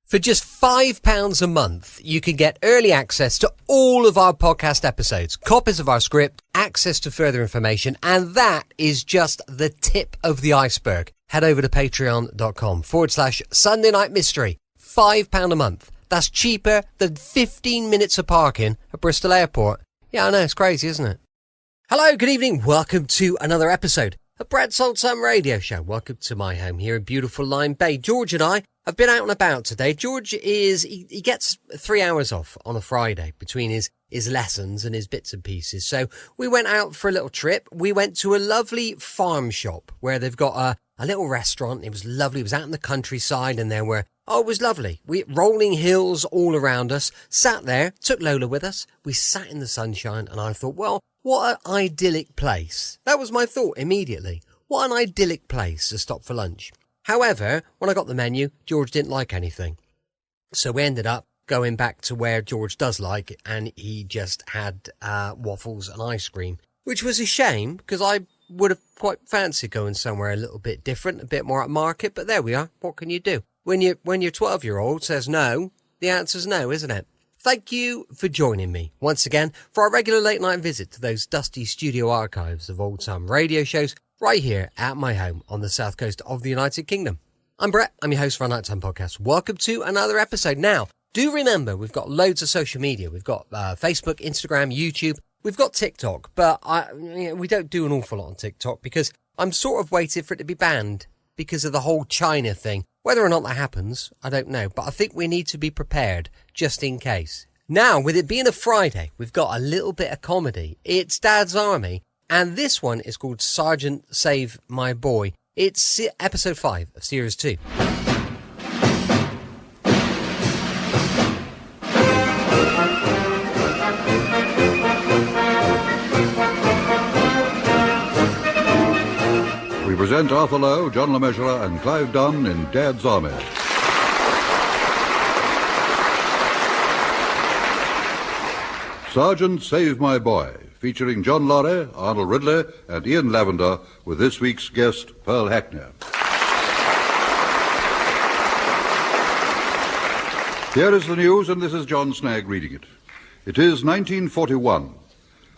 For just £5 a month, you can get early access to all of our podcast episodes, copies of our script, access to further information, and that is just the tip of the iceberg. Head over to patreon.com/Sunday Night Mystery. £5 a month. That's cheaper than 15 minutes of parking at Bristol Airport. Yeah, I know, it's crazy, isn't it? Hello, good evening. Welcome to another episode of Brad's Old Time Radio Show. Welcome to my home here in beautiful Lyme Bay. George and I have been out and about today. George he gets 3 hours off on a Friday between his lessons and his bits and pieces. So we went out for a little trip. We went to a lovely farm shop where they've got a little restaurant. It was lovely. It was out in the countryside and it was lovely. Rolling hills all around us. Sat there, took Lola with us. We sat in the sunshine and I thought, well, what an idyllic place. That was my thought immediately. What an idyllic place to stop for lunch. However, when I got the menu, George didn't like anything. So we ended up going back to where George does like, and he just had waffles and ice cream, which was a shame because I would have quite fancied going somewhere a little bit different, a bit more upmarket, but there we are. What can you do? When your 12-year-old says no, the answer's no, isn't it? Thank you for joining me once again for our regular late night visit to those dusty studio archives of old time radio shows right here at my home on the south coast of the United Kingdom. I'm Brett. I'm your host for our Nighttime Podcast. Welcome to another episode. Now, do remember we've got loads of social media. We've got Facebook, Instagram, YouTube. We've got TikTok, but we don't do an awful lot on TikTok because I'm sort of waiting for it to be banned because of the whole China thing. Whether or not that happens, I don't know, but I think we need to be prepared just in case. Now, with it being a Friday, we've got a little bit of comedy. It's Dad's Army, and this one is called Sergeant Save My Boy. It's episode 5 of series 2. We present Arthur Lowe, John LeMessurier, and Clive Dunn in Dad's Army. Sergeant Save My Boy, featuring John Laurie, Arnold Ridley, and Ian Lavender, with this week's guest, Pearl Hackney. Here is the news, and this is John Snagg reading it. It is 1941.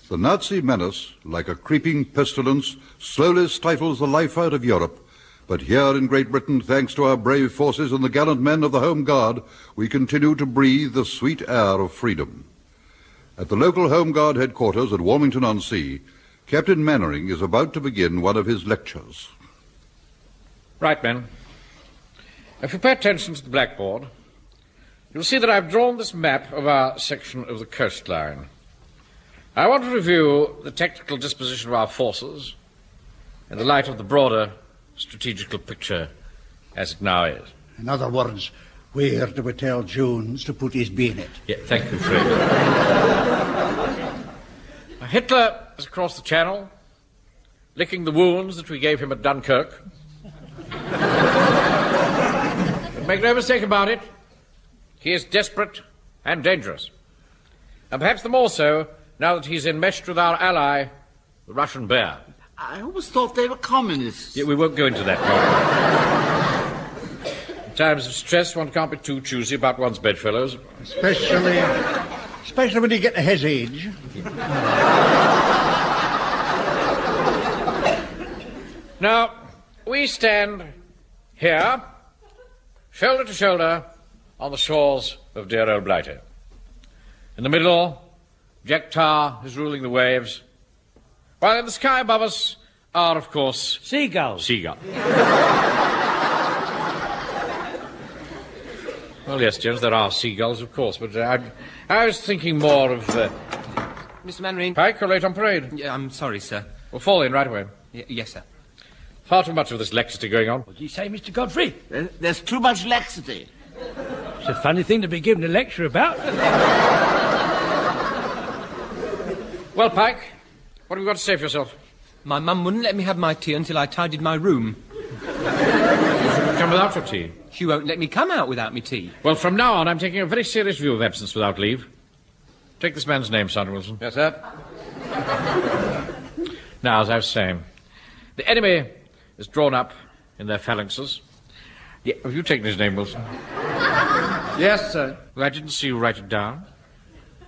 The Nazi menace, like a creeping pestilence, slowly stifles the life out of Europe. But here in Great Britain, thanks to our brave forces and the gallant men of the Home Guard, we continue to breathe the sweet air of freedom. At the local Home Guard headquarters at Warmington-on-Sea, Captain Mannering is about to begin one of his lectures. Right, men. If you pay attention to the blackboard, you'll see that I've drawn this map of our section of the coastline. I want to review the technical disposition of our forces in the light of the broader strategical picture as it now is. In other words, where do we tell Jones to put his bayonet? Yeah, thank you, Fred. Hitler is across the Channel, licking the wounds that we gave him at Dunkirk. But make no mistake about it, he is desperate and dangerous. And perhaps the more so now that he's enmeshed with our ally, the Russian bear. I always thought they were communists. Yeah, we won't go into that. In times of stress, one can't be too choosy about one's bedfellows. Especially when you get to his age. Now, we stand here, shoulder to shoulder, on the shores of dear old Blighty. In the middle, Jack Tar is ruling the waves, while in the sky above us are, of course... Seagulls. Well, yes, Jones, there are seagulls, of course, but I was thinking more of... Mr. Mannering. Pike, you're late on parade. Yeah, I'm sorry, sir. We'll fall in right away. Yes, sir. Far too much of this laxity going on. What do you say, Mr. Godfrey? There's too much laxity. It's a funny thing to be given a lecture about. Well, Pike, what have you got to say for yourself? My mum wouldn't let me have my tea until I tidied my room. Come without your tea? She won't let me come out without me tea. Well, from now on, I'm taking a very serious view of absence without leave. Take this man's name, Sergeant Wilson. Yes, sir. Now, as I was saying, the enemy is drawn up in their phalanxes. Yeah, have you taken his name, Wilson? Yes, sir. Well, I didn't see you write it down.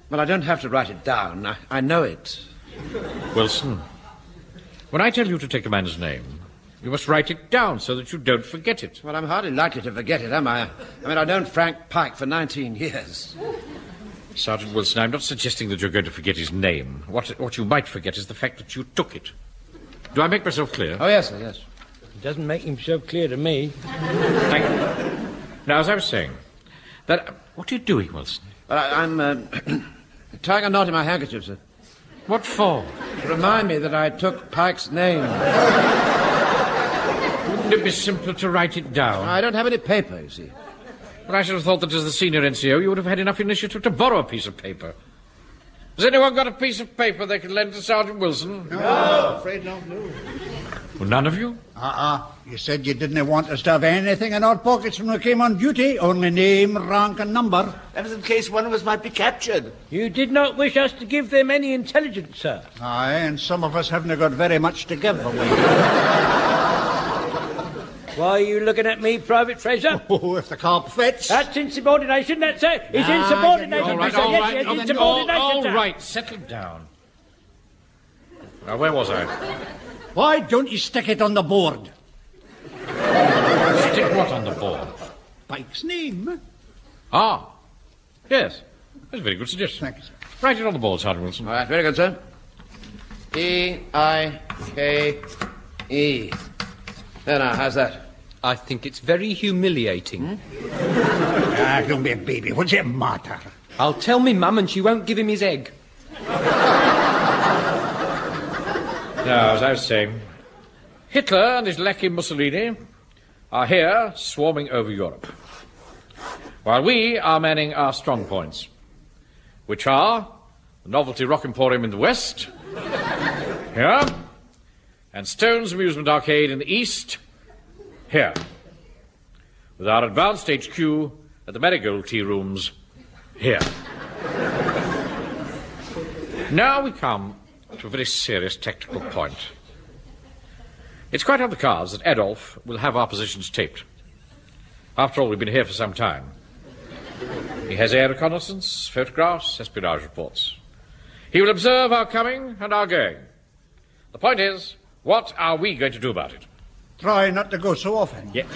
Well, I don't have to write it down. I know it. Wilson, when I tell you to take a man's name, you must write it down so that you don't forget it. Well, I'm hardly likely to forget it, am I? I mean, I've known Frank Pike for 19 years. Sergeant Wilson, I'm not suggesting that you're going to forget his name. What you might forget is the fact that you took it. Do I make myself clear? Oh, yes, sir, yes. It doesn't make himself clear to me. Thank you. Now, as I was saying, what are you doing, Wilson? Well, I'm tying a knot in my handkerchief, sir. What for? To remind me that I took Pike's name. Wouldn't it be simpler to write it down? I don't have any paper, you see. But I should have thought that as the senior NCO, you would have had enough initiative to borrow a piece of paper. Has anyone got a piece of paper they can lend to Sergeant Wilson? No, I'm afraid not, no. Well, none of you? You said you didn't want us to have anything in our pockets when we came on duty. Only name, rank, and number. That was in case one of us might be captured. You did not wish us to give them any intelligence, sir. Aye, and some of us haven't got very much to give away. Why are you looking at me, Private Fraser? Oh, if the carp fits. That's insubordination, that's it. It's insubordination, All right, sir. all Yes, right. yes, all insubordination, sir. right, settle down. Now, where was I? Why don't you stick it on the board? Stick what on the board? Pike's name. Ah, yes. That's a very good suggestion. Thank you, sir. Write it on the board, Sergeant Wilson. All right, very good, sir. E-I-K-E. There now, how's that? I think it's very humiliating. Don't be a baby. What's the matter? I'll tell me mum and she won't give him his egg. Now, as I was saying, Hitler and his lackey Mussolini are here swarming over Europe, while we are manning our strong points, which are the Novelty Rock Emporium in the west, here, and Stone's Amusement Arcade in the east, here, with our advanced HQ at the Marigold Tea Rooms, here. Now we come to a very serious tactical point. It's quite on the cards that Adolf will have our positions taped. After all, we've been here for some time. He has air reconnaissance, photographs, espionage reports. He will observe our coming and our going. The point is, what are we going to do about it? Try not to go so often. Yes.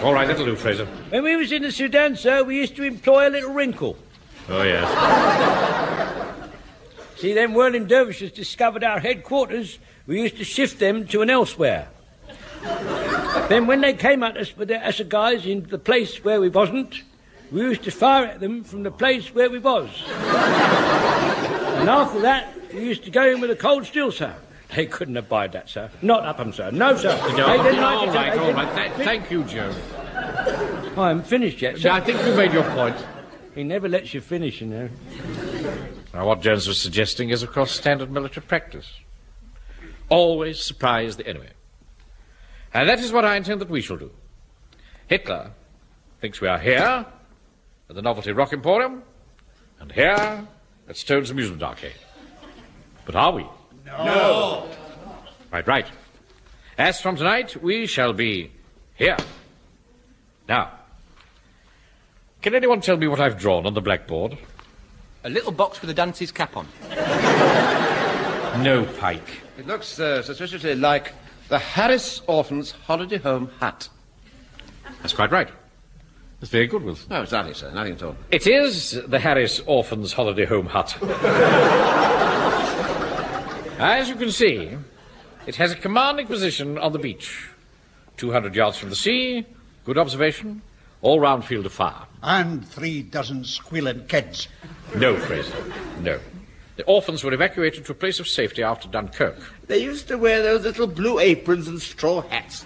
All right, that'll do, Fraser. When we was in the Sudan, sir, we used to employ a little wrinkle. Oh, yes. See, them whirling dervishes discovered our headquarters. We used to shift them to an elsewhere. Then when they came at us with their assegais in the place where we wasn't, we used to fire at them from the place where we was. And after that, we used to go in with a cold steel, sir. They couldn't abide that, sir. Not up 'em, sir. No, sir. They didn't like it, sir. All right. Thank you, Joe. I haven't finished yet, sir. I think you made your point. He never lets you finish, you know. Now, what Jones was suggesting is, of course, standard military practice. Always surprise the enemy. And that is what I intend that we shall do. Hitler thinks we are here at the Novelty Rock Emporium and here at Stone's Amusement Arcade. But are we? No. Right. As from tonight, we shall be here. Now, can anyone tell me what I've drawn on the blackboard? A little box with a dunce's cap on. No, Pike. It looks suspiciously like the Harris Orphans Holiday Home Hut. That's quite right. That's very good, Wilson. No, it's nothing, sir. Nothing at all. It is the Harris Orphans Holiday Home Hut. As you can see, it has a commanding position on the beach. 200 yards from the sea, good observation, all-round field of fire. And 3 dozen squealing kids. No, Fraser, no. The orphans were evacuated to a place of safety after Dunkirk. They used to wear those little blue aprons and straw hats.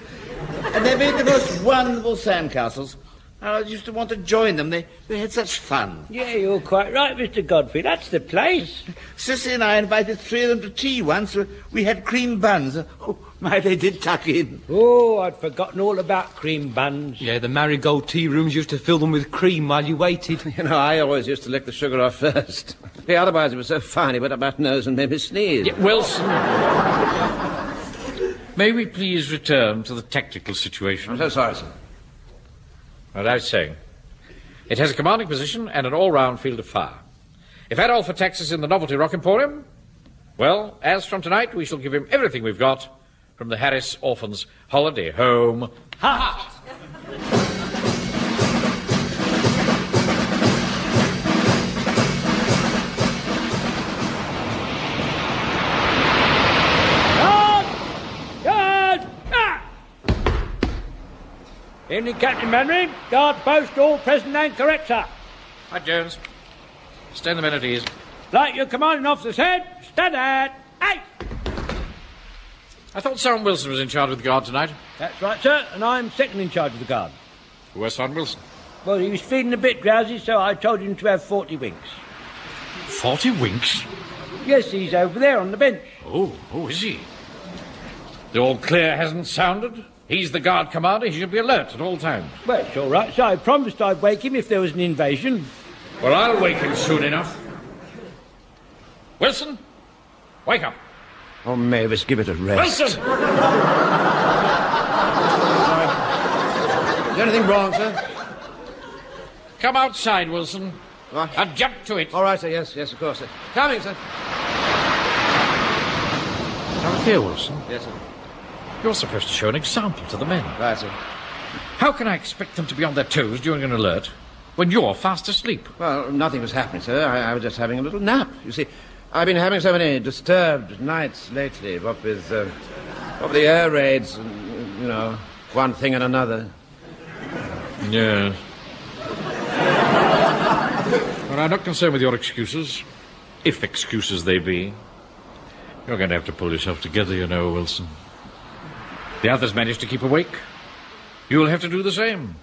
And they made the most wonderful sandcastles. I used to want to join them. They had such fun. Yeah, you're quite right, Mr. Godfrey. That's the place. Sissy and I invited 3 of them to tea once. We had cream buns. Oh, my, they did tuck in. Oh, I'd forgotten all about cream buns. Yeah, the Marigold tea rooms used to fill them with cream while you waited. You know, I always used to lick the sugar off first. Yeah, otherwise it was so fine, it went up my nose and made me sneeze. Yeah, Wilson. May we please return to the tactical situation? I'm so sorry, sir. As I was saying, it has a commanding position and an all-round field of fire. If Adolf attacks us in the Novelty Rock Emporium, well, as from tonight, we shall give him everything we've got from the Harris Orphans' Holiday Home Hut. Evening, Captain Mannering. Guard post all present and correct, sir. Hi, Jones. Stand the men at ease. Like your commanding officer said, stand at 8. I thought Sergeant Wilson was in charge of the guard tonight. That's right, sir, and I'm second in charge of the guard. Where's Sergeant Wilson? Well, he was feeling a bit drowsy, so I told him to have 40 winks. 40 winks? Yes, he's over there on the bench. Oh, is he? The all clear hasn't sounded? He's the guard commander. He should be alert at all times. Well, it's all right, sir. I promised I'd wake him if there was an invasion. Well, I'll wake him soon enough. Wilson, wake up. Oh, Mavis, give it a rest. Wilson! Is there anything wrong, sir? Come outside, Wilson. What? And jump to it. All right, sir. Yes, of course, sir. Coming, sir. Now, here, Wilson. Yes, sir. You're supposed to show an example to the men. Right, sir. How can I expect them to be on their toes during an alert when you're fast asleep? Well, nothing was happening, sir. I was just having a little nap. You see, I've been having so many disturbed nights lately, what with the air raids and, one thing and another. Yes. Well, I'm not concerned with your excuses, if excuses they be. You're going to have to pull yourself together, Wilson. The others managed to keep awake. You'll have to do the same.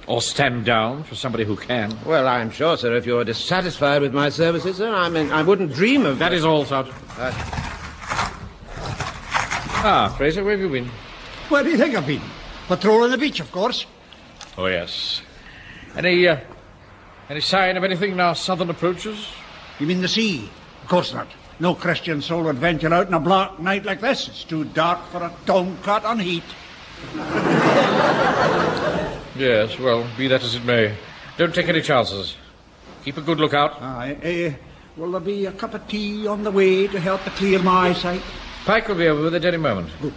Or stand down for somebody who can. Well, I'm sure, sir, if you're dissatisfied with my services, sir, I wouldn't dream of... That is all, Sergeant. Fraser, where have you been? Where do you think I've been? Patrolling the beach, of course. Oh, yes. Any sign of anything in our southern approaches? You mean the sea? Of course not. No Christian soul would venture out on a black night like this. It's too dark for a tomcat on heat. Yes, well, be that as it may. Don't take any chances. Keep a good lookout. Will there be a cup of tea on the way to help to clear my eyesight? Pike will be over with at any moment. Good.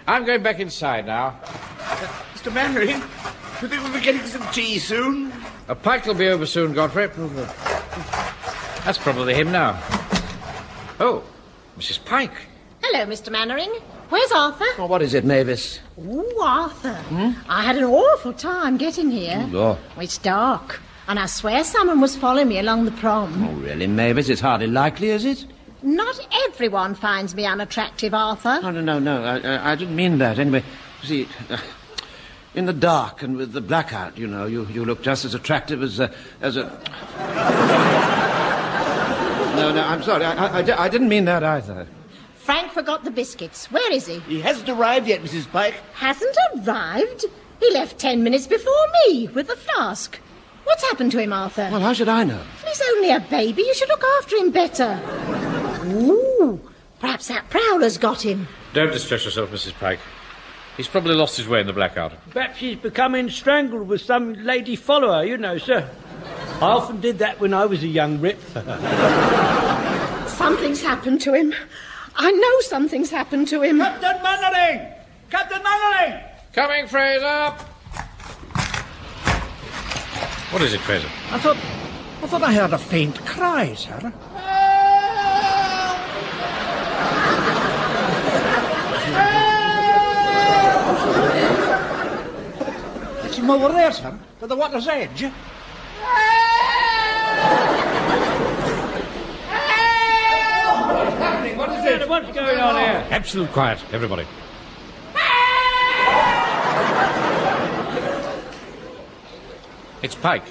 I'm going back inside now. Mr. Mannering, do you think we'll be getting some tea soon? Pike will be over soon, Godfrey. That's probably him now. Oh, Mrs. Pike. Hello, Mr. Mannering. Where's Arthur? Oh, what is it, Mavis? Ooh, Arthur. I had an awful time getting here. Oh. It's dark, and I swear someone was following me along the prom. Oh, really, Mavis? It's hardly likely, is it? Not everyone finds me unattractive, Arthur. Oh, no. I didn't mean that. Anyway, you see, in the dark and with the blackout, you look just as attractive as a... No, I'm sorry. I didn't mean that either. Frank forgot the biscuits. Where is he? He hasn't arrived yet, Mrs. Pike. Hasn't arrived? He left 10 minutes before me with the flask. What's happened to him, Arthur? Well, how should I know? He's only a baby. You should look after him better. Ooh, perhaps that prowler's got him. Don't distress yourself, Mrs. Pike. He's probably lost his way in the blackout. Perhaps he's becoming strangled with some lady follower, sir. I often did that when I was a young rip. Something's happened to him. I know something's happened to him. Captain Mannering! Captain Mannering! Coming, Fraser! What is it, Fraser? I thought I heard a faint cry, sir. It's him over there, sir, to the water's edge. What is it? What's going on here? Absolute quiet, everybody. It's Pike.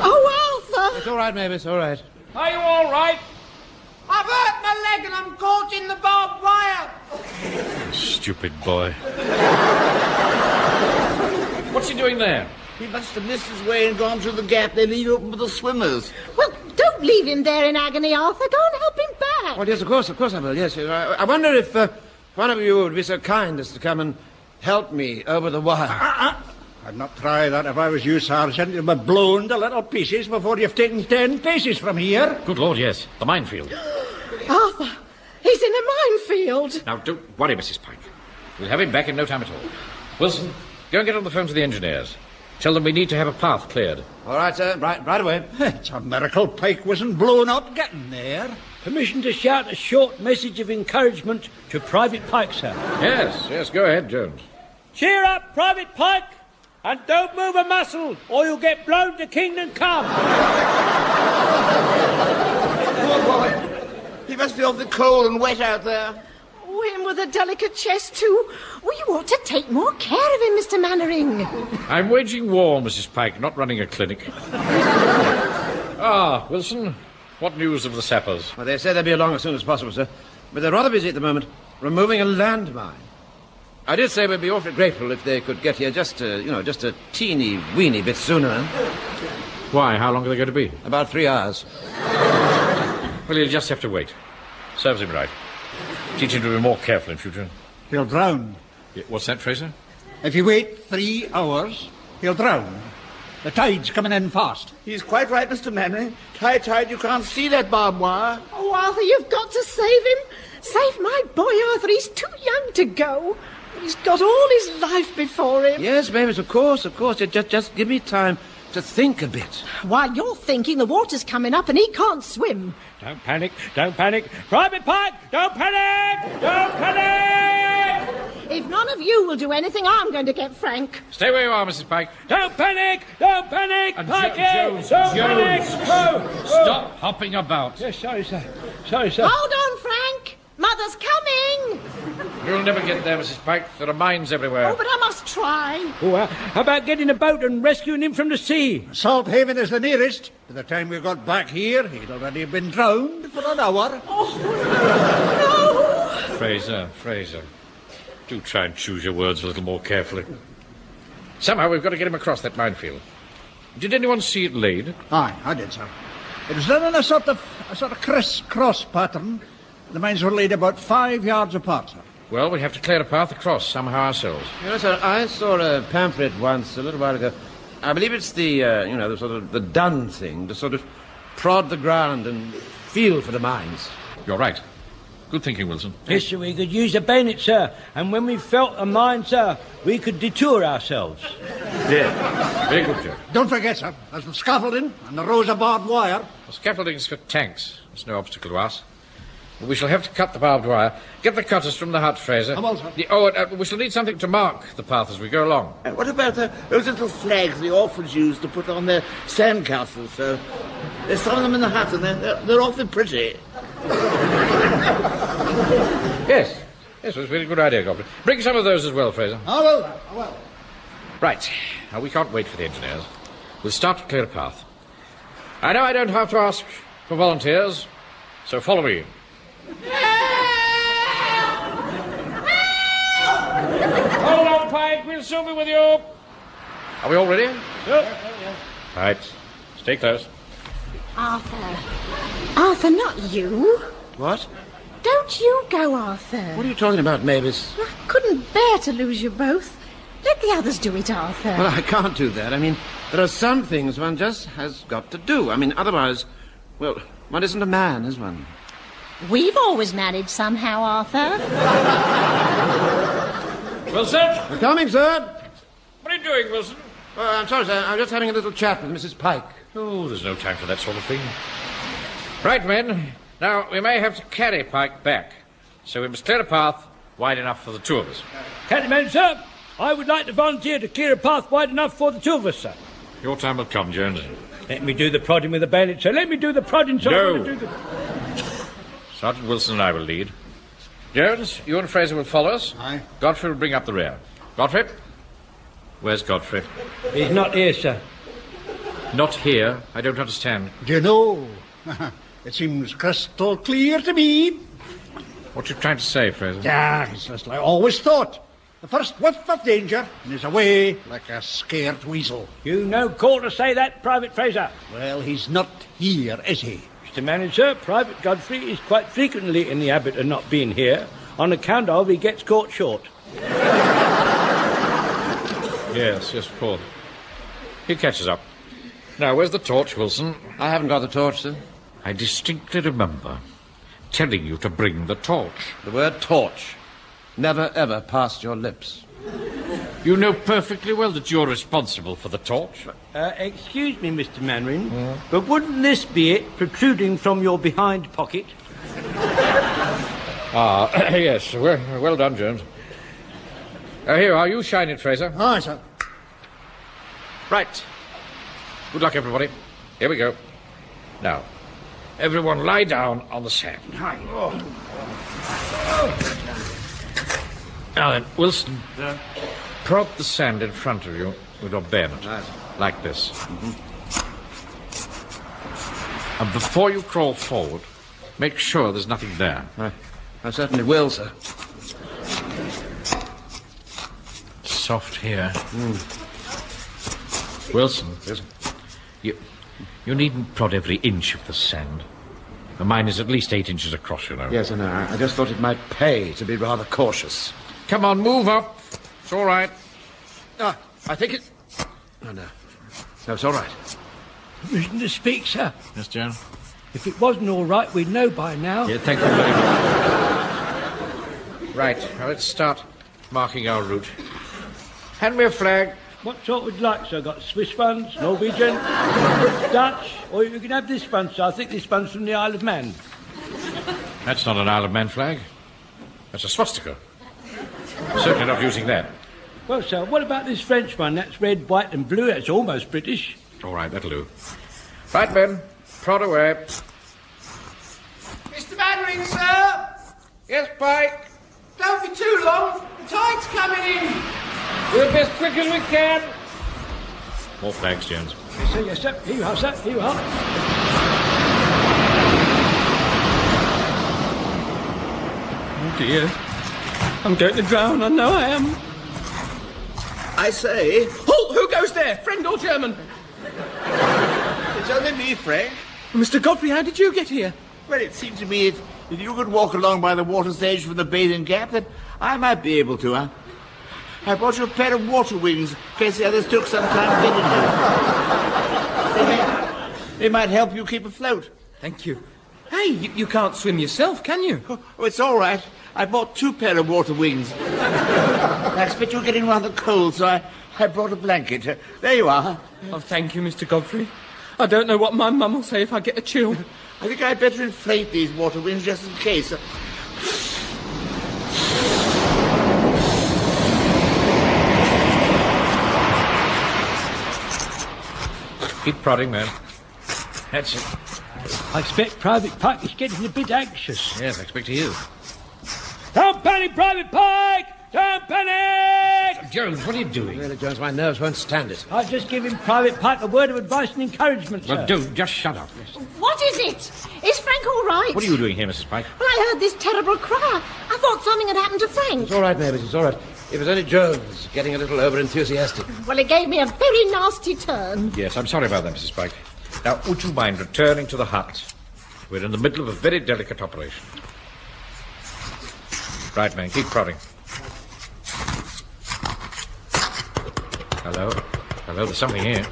Oh, Arthur! It's all right, Mavis, all right. Are you all right? I've hurt my leg and I'm caught in the barbed wire. Stupid boy. What's he doing there? He must have missed his way and gone through the gap they leave open for the swimmers. Well, don't Don't leave him there in agony, Arthur. Go and help him back. Well, yes, of course I will, yes. I wonder if one of you would be so kind as to come and help me over the wire. I'd not try that if I was you, Sergeant. You'll be blown to little pieces before you've taken 10 paces from here. Good Lord, yes. The minefield. Arthur, he's in a minefield. Now, don't worry, Mrs. Pike. We'll have him back in no time at all. Wilson, go and get on the phone to the engineers. Tell them we need to have a path cleared. All right, sir. Right away. It's a miracle Pike wasn't blown up getting there. Permission to shout a short message of encouragement to Private Pike, sir. Yes, go ahead, Jones. Cheer up, Private Pike, and don't move a muscle, or you'll get blown to kingdom come. Poor boy. He must be awfully cold and wet out there. Oh, him with a delicate chest, too. Oh, you ought to take more care of him, Mr. Mannering. I'm waging war, Mrs. Pike, not running a clinic. Wilson, what news of the sappers? Well, they said they'd be along as soon as possible, sir. But they're rather busy at the moment, removing a landmine. I did say we'd be awfully grateful if they could get here just a teeny-weeny bit sooner. Why? How long are they going to be? About 3 hours. Well, you'll just have to wait. Serves him right. Teach him to be more careful in future. He'll drown. Yeah, what's that, Fraser? If you wait 3 hours, he'll drown. The tide's coming in fast. He's quite right, Mr. Mannering. Tide, you can't see that barbed wire. Oh, Arthur, you've got to save him. Save my boy, Arthur. He's too young to go. He's got all his life before him. Yes, Mavis, of course. Just give me time to think a bit. While you're thinking, the water's coming up and he can't swim. Don't panic. Private Pike, don't panic! Don't panic! If none of you will do anything, I'm going to get Frank. Stay where you are, Mrs. Pike. Don't panic! And Pike, Jones, don't panic! Go! Stop hopping about. Yes, sorry, sir. Hold on, Frank. Mother's coming. You'll never get there, Mrs. Pike. There are mines everywhere. Oh, but I must try. Oh, how about getting a boat and rescuing him from the sea? Salt Haven is the nearest. By the time we got back here, he'd already been drowned for an hour. Oh, no. Fraser. Do try and choose your words a little more carefully. Somehow we've got to get him across that minefield. Did anyone see it laid? Aye, I did, sir. It was done in a sort of criss-cross pattern. The mines were laid about 5 yards apart, sir. Well, we have to clear a path across somehow ourselves. You know, sir, I saw a pamphlet once a little while ago. I believe it's the sort of the done thing, to sort of prod the ground and feel for the mines. You're right. Good thinking, Wilson. Yes, sir, we could use a bayonet, sir. And when we felt a mine, sir, we could detour ourselves. Yeah. Very good, Joe. Don't forget, sir, there's the scaffolding and the rows of barbed wire. The scaffolding's for tanks. It's no obstacle to us. We shall have to cut the barbed wire. Get the cutters from the hut, Fraser. Come on, sir. We shall need something to mark the path as we go along. What about those little flags the orphans used to put on their sandcastles? There's some of them in the hut, and they're awfully pretty. Yes, it was a very good idea, Godfrey. Bring some of those as well, Fraser. I will. Right. Now, we can't wait for the engineers. We'll start to clear a path. I know I don't have to ask for volunteers, so follow me. Hold on, Pike. We'll soon be with you. Are we all ready? Yep. Right. Stay close. Arthur, not you. What? Don't you go, Arthur. What are you talking about, Mavis? I couldn't bear to lose you both. Let the others do it, Arthur. Well, I can't do that. I mean, there are some things one just has got to do. I mean, otherwise, well, one isn't a man, is one? We've always managed somehow, Arthur. Wilson? We're coming, sir. What are you doing, Wilson? I'm sorry, sir. I'm just having a little chat with Mrs. Pike. Oh, there's no time for that sort of thing. Right, men. Now, we may have to carry Pike back, so we must clear a path wide enough for the two of us. Captain Man, sir, I would like to volunteer to clear a path wide enough for the two of us, sir. Your time will come, Jones. Let me do the prodding with the bayonet, sir. Let me do the prodding, sir. No. Sergeant Wilson and I will lead. Jones, you and Fraser will follow us. Aye. Godfrey will bring up the rear. Godfrey? Where's Godfrey? He's not here, sir. Not here? I don't understand. Do you know? It seems crystal clear to me. What are you trying to say, Fraser? It's just like I always thought. The first whiff of danger, and he's away like a scared weasel. You no call to say that, Private Fraser. Well, he's not here, is he? Mr. Manager, Private Godfrey is quite frequently in the habit of not being here on account of he gets caught short. Yes, of course. He catches up. Now, where's the torch, Wilson? I haven't got the torch, sir. I distinctly remember telling you to bring the torch. The word torch never, ever passed your lips. You know perfectly well that you're responsible for the torch. Excuse me, Mr. Mannering, but wouldn't this be it protruding from your behind pocket? Yes. Well done, Jones. Here are you. Shine it, Fraser. Aye, sir. Right. Good luck, everybody. Here we go. Now, everyone lie down on the sand. Now then, Wilson, prod the sand in front of you with your bayonet. Right. Like this. And before you crawl forward, make sure there's nothing there. I certainly will, sir. Soft here. Wilson, Yes. you needn't prod every inch of the sand. The mine is at least 8 inches across, you know. Yes, I know. I just thought it might pay to be rather cautious. Come on, move up. It's all right. I think it... Oh, no. No, it's all right. Permission to speak, sir. Yes, Jones? If it wasn't all right, we'd know by now. Yeah, thank you very much. Right, now let's start marking our route. Hand me a flag. What sort would you like, sir? Got Swiss ones, Norwegian, Dutch, or you can have this one, sir. I think this one's from the Isle of Man. That's not an Isle of Man flag. That's a swastika. Certainly not using that. Well, sir, what about this French one? That's red, white and blue. That's almost British. All right, that'll do. Right, Ben. Prod away. Mr. Mannering, sir! Yes, Pike. Don't be too long. The tide's coming in. We'll be as quick as we can. More flags, Jones. Yes, sir, yes, sir. Here you are, sir. Here you are. Oh, dear. I'm going to drown. I know I am. I say, Halt! Who goes there? Friend or German? it's only me, Frank. Mr. Godfrey, how did you get here? Well, it seems to me if you could walk along by the water's edge from the bathing gap, that I might be able to, I brought you a pair of water wings in case the others took some time getting you. They might help you keep afloat. Thank you. Hey, you can't swim yourself, can you? Oh, it's all right. I bought 2 pair of water wings. I expect you're getting rather cold, so I brought a blanket. There you are. Oh, thank you, Mr. Godfrey. I don't know what my mum will say if I get a chill. I think I'd better inflate these water wings just in case. Keep prodding, man. That's it. I expect Private Pike is getting a bit anxious. Yes, I expect you. Don't panic, Private Pike! Don't panic! Jones, what are you doing? Really, Jones, my nerves won't stand it. I've just given Private Pike a word of advice and encouragement, sir. Well, don't. Just shut up. What is it? Is Frank all right? What are you doing here, Mrs. Pike? Well, I heard this terrible cry. I thought something had happened to Frank. It's all right, Mavis, it's all right. It was only Jones getting a little over-enthusiastic. Well, it gave me a very nasty turn. Yes, I'm sorry about that, Mrs. Pike. Now, would you mind returning to the hut? We're in the middle of a very delicate operation. Right, man, keep prodding. Hello? Hello, there's something here.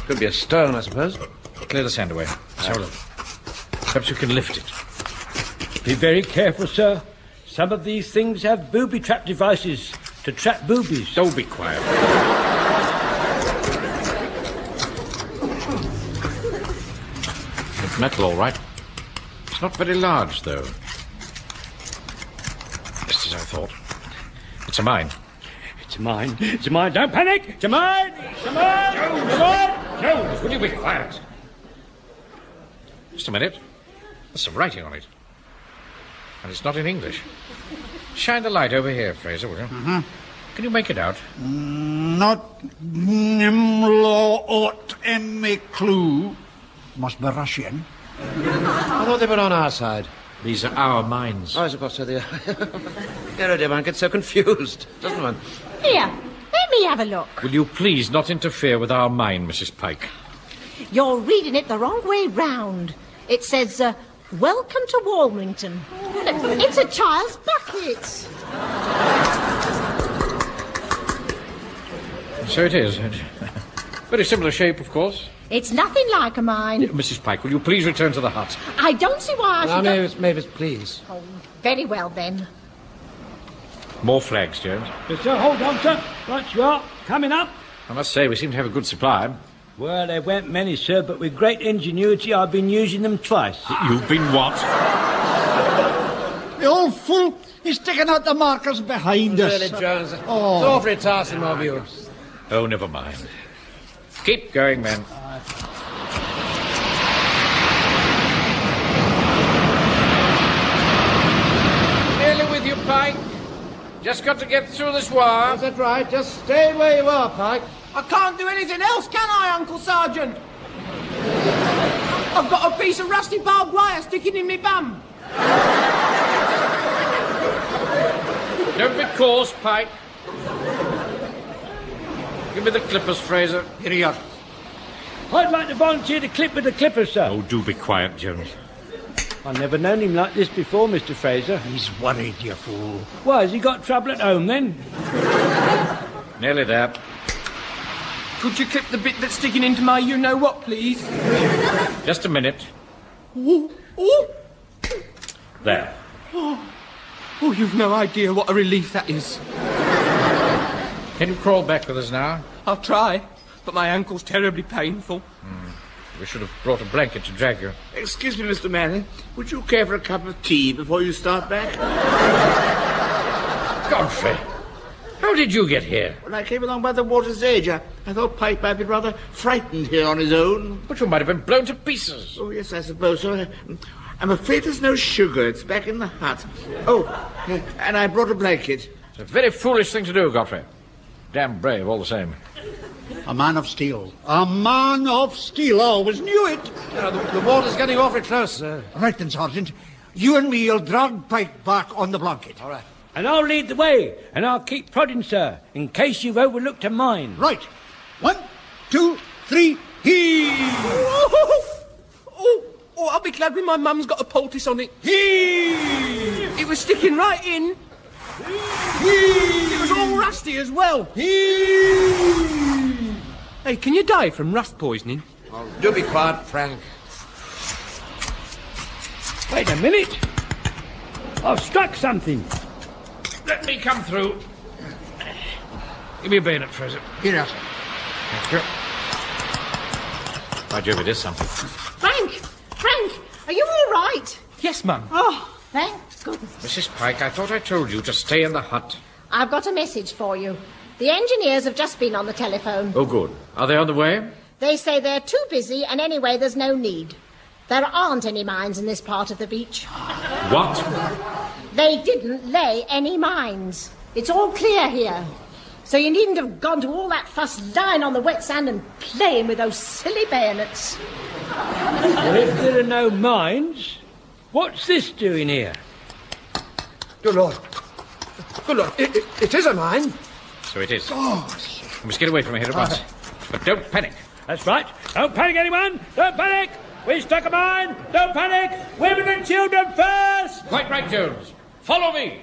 Could be a stone, I suppose. Clear the sand away. So, perhaps you can lift it. Be very careful, sir. Some of these things have booby trap devices to trap boobies. Don't be quiet. It's metal, all right. It's not very large, though. Just as I thought. It's a mine. It's a mine. It's a mine. Don't panic. It's a mine. It's a mine. It's a mine. Jones, will you be quiet? Just a minute. There's some writing on it. And it's not in English. Shine the light over here, Fraser, will you? Mm-hmm. Can you make it out? Not nimlo ot emme clue. Must be Russian. I thought they were on our side. These are our mines. Oh, I suppose so they are. Dear, oh dear, one gets so confused, doesn't one? Here, let me have a look. Will you please not interfere with our mine, Mrs. Pike? You're reading it the wrong way round. It says, welcome to Walmington. It's a child's bucket. So it is. Very similar shape, of course. It's nothing like a mine. Mrs. Pike, will you please return to the hut? I don't see why I should... Mavis, please. Oh, very well, then. More flags, Jones. Yes, sir, hold on, sir. Right you are. Coming up. I must say, we seem to have a good supply. Well, there weren't many, sir, but with great ingenuity I've been using them twice. You've been what? The old fool! He's taking out the markers behind us. Really, Jones? Oh. It's awfully tiresome of you. Oh, never mind. Keep going, men. Nearly with you, Pike. Just got to get through this wire. Is that right? Just stay where you are, Pike. I can't do anything else, can I, Uncle Sergeant? I've got a piece of rusty barbed wire sticking in me bum. Don't be coarse, Pike. Give me the clippers, Fraser. Here you are. I'd like to volunteer to clip with the clippers, sir. Oh, do be quiet, Jones. I've never known him like this before, Mr. Fraser. He's worried, you fool. Why, has he got trouble at home, then? Nearly there. Could you clip the bit that's sticking into my you-know-what, please? Just a minute. Ooh, ooh. There. Oh, you've no idea what a relief that is. Can you crawl back with us now? I'll try, but my ankle's terribly painful. We should have brought a blanket to drag you. Excuse me, Mr. Manning. Would you care for a cup of tea before you start back? Godfrey, how did you get here? When I came along by the water's edge, I thought Pike might be rather frightened here on his own. But you might have been blown to pieces. Oh, yes, I suppose so. I'm afraid there's no sugar. It's back in the hut. Oh, and I brought a blanket. It's a very foolish thing to do, Godfrey. Damn brave, all the same. A man of steel. A man of steel. I always knew it. The water's getting awfully close, sir. Right then, Sergeant. You and me'll drag Pike back on the blanket. All right. And I'll lead the way, and I'll keep prodding, sir, in case you've overlooked a mine. Right. 1, 2, 3, heave! Oh, I'll be glad when my mum's got a poultice on it. Heave! It was sticking right in. Heave! It was all rusty as well. Heave! Hey, can you die from rust poisoning? Oh, do be quiet, Frank. Wait a minute. I've struck something. Let me come through. Give me a bayonet, Fraser. Here, sir. Thank you. By Jove, it is something. Frank, are you all right? Yes, Mum. Oh, thank goodness. Mrs. Pike, I thought I told you to stay in the hut. I've got a message for you. The engineers have just been on the telephone. Oh, good. Are they on the way? They say they're too busy, and anyway, there's no need. There aren't any mines in this part of the beach. What? They didn't lay any mines. It's all clear here. So you needn't have gone to all that fuss lying on the wet sand and playing with those silly bayonets. Well, if there are no mines, what's this doing here? Good Lord. Good Lord. It is a mine. So it is. Oh. We must get away from here at once. But don't panic. That's right. Don't panic, anyone. Don't panic. We struck a mine. Don't panic. Women and children first. Quite right, Jones. Follow me.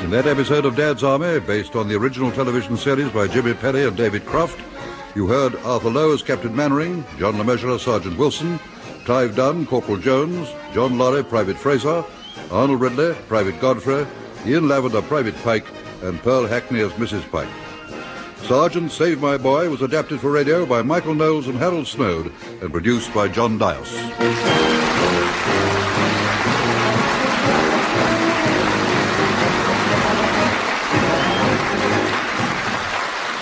In that episode of Dad's Army, based on the original television series by Jimmy Perry and David Croft, you heard Arthur Lowe as Captain Mannering, John LeMessurier as Sergeant Wilson, Clive Dunn, Corporal Jones, John Lorry, Private Fraser, Arnold Ridley, Private Godfrey, Ian Lavender, Private Pike, and Pearl Hackney as Mrs. Pike. Sergeant Save My Boy was adapted for radio by Michael Knowles and Harold Snowd and produced by John Dias.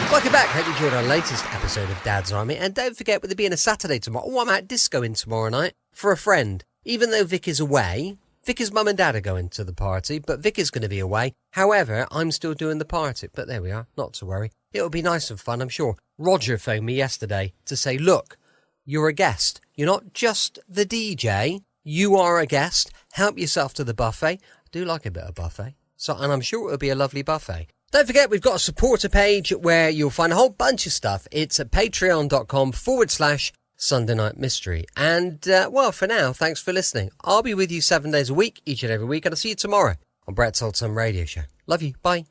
Welcome back. Hope you enjoyed our latest episode of Dad's Army. And don't forget, with it being a Saturday tomorrow, I'm out discoing tomorrow night for a friend. Even though Vic is away, Vic's mum and dad are going to the party, but Vic is going to be away. However, I'm still doing the party. But there we are, not to worry. It'll be nice and fun, I'm sure. Roger phoned me yesterday to say, look, you're a guest. You're not just the DJ. You are a guest. Help yourself to the buffet. I do like a bit of buffet. And I'm sure it'll be a lovely buffet. Don't forget, we've got a supporter page where you'll find a whole bunch of stuff. It's at patreon.com/Sunday Night Mystery. And, for now, thanks for listening. I'll be with you 7 days a week, each and every week, and I'll see you tomorrow on Brett's Old Time Radio Show. Love you. Bye.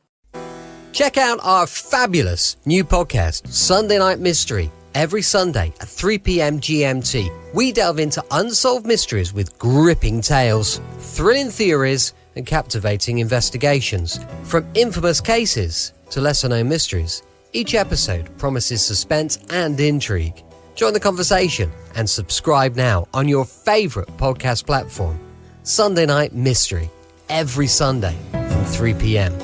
Check out our fabulous new podcast, Sunday Night Mystery, every Sunday at 3 p.m. GMT. We delve into unsolved mysteries with gripping tales, thrilling theories, and captivating investigations. From infamous cases to lesser-known mysteries, each episode promises suspense and intrigue. Join the conversation and subscribe now on your favourite podcast platform. Sunday Night Mystery, every Sunday from 3 p.m.